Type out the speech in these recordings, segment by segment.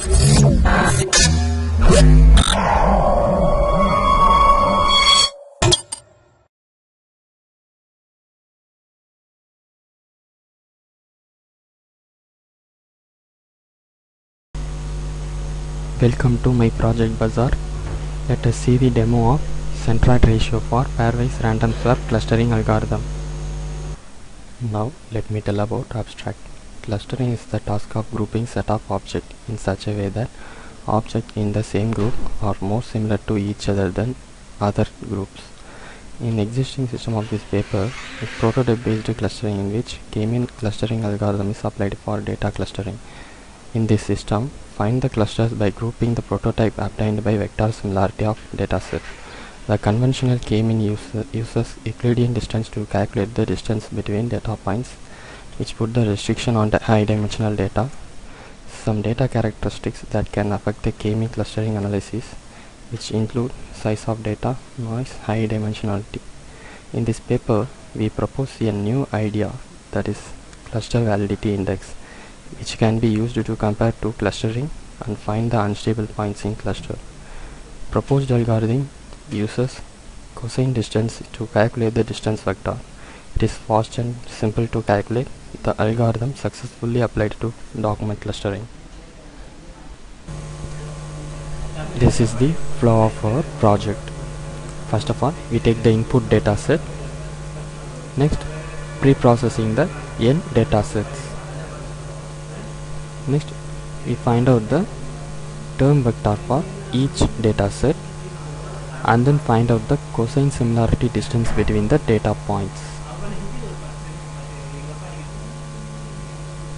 Welcome to my project bazaar. Let us see the demo of Centroid ratio for pairwise random swap clustering algorithm. Now let me tell about abstract. Clustering is the task of grouping set of objects in such a way that objects in the same group are more similar to each other than other groups. In existing system of this paper, a prototype based clustering in which k-mean clustering algorithm is applied for data clustering. In this system, find the clusters by grouping the prototype obtained by vector similarity of dataset. The conventional k-mean uses Euclidean distance to calculate the distance between data points, which put the restriction on the high-dimensional data. Some data characteristics that can affect the k-mean clustering analysis, which include size of data, noise, high dimensionality. In this paper, we propose a new idea, that is cluster validity index, which can be used to compare two clustering and find the unstable points in cluster. Proposed algorithm uses cosine distance to calculate the distance vector. It is fast and simple to calculate. The algorithm successfully applied to document clustering. This is the flow of our project. First of all, we take the input data set. Next, pre-processing the n data sets. Next, we find out the term vector for each data set and then find out the cosine similarity distance between the data points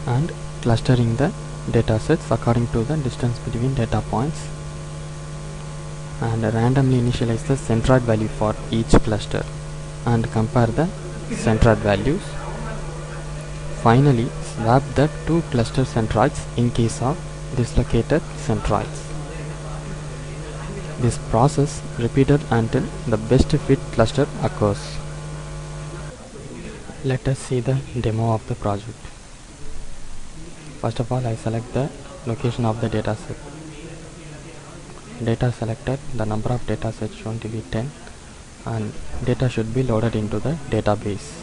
and clustering the data sets according to the distance between data points and randomly initialize the centroid value for each cluster and compare the centroid values. Finally, swap the two cluster centroids in case of dislocated centroids. This process repeated until the best fit cluster occurs. Let us see the demo of the project. First of all, I select the location of the data set. Data selected, the number of data sets shown to be 10 and data should be loaded into the database.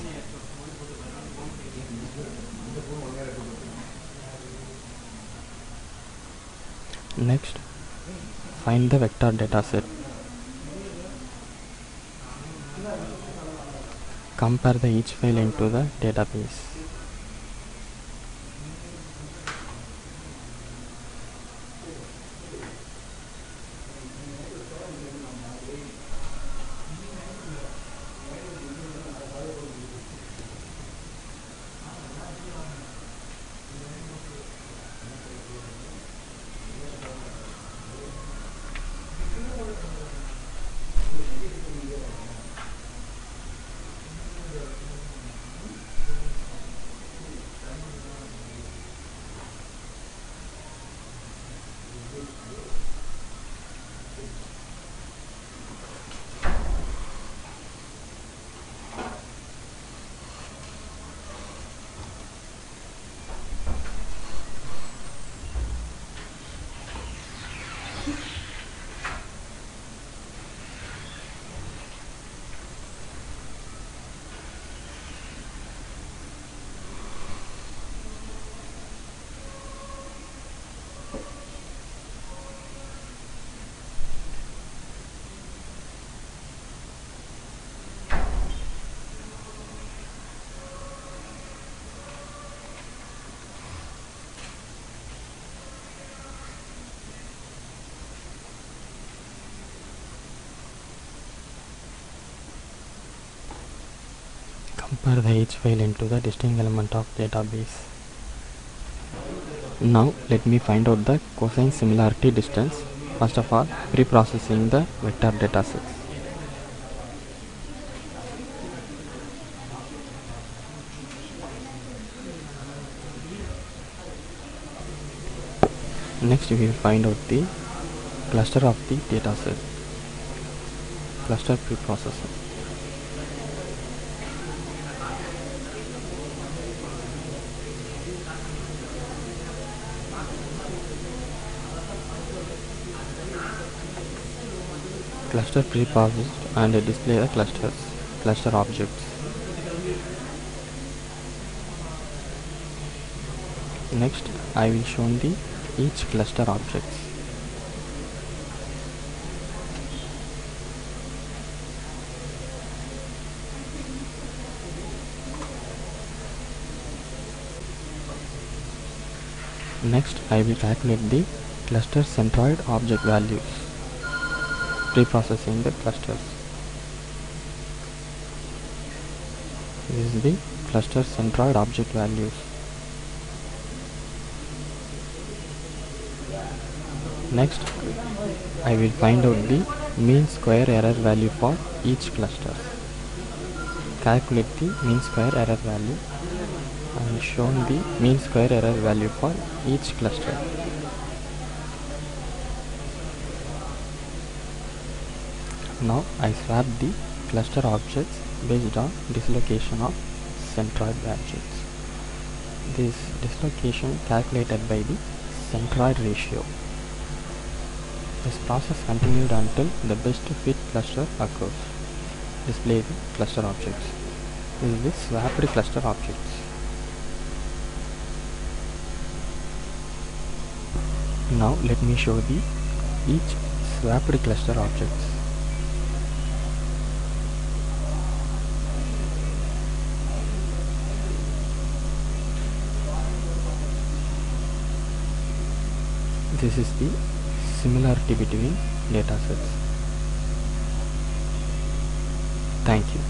Next, find the vector dataset. Compare the each file into the database. Compare the each file into the distinct element of database. Now let me find out the cosine similarity distance. First of all, pre-processing the vector datasets. Next, we will find out the cluster of the dataset. Cluster pre-processing. cluster preprocessed and display the cluster objects. Next, I will show the each cluster objects. Next, I will calculate the cluster centroid object values, preprocessing the clusters. This is the cluster centroid object values. Next, I will find out the mean square error value for each cluster. Calculate the mean square error value and shown the mean square error value for each cluster. Now I swap the cluster objects based on dislocation of centroid objects. This dislocation calculated by the centroid ratio. This process continued until the best fit cluster occurs. Display the cluster objects. This is the swapped cluster objects. Now let me show the each swapped cluster objects. This is the similarity between datasets. Thank you.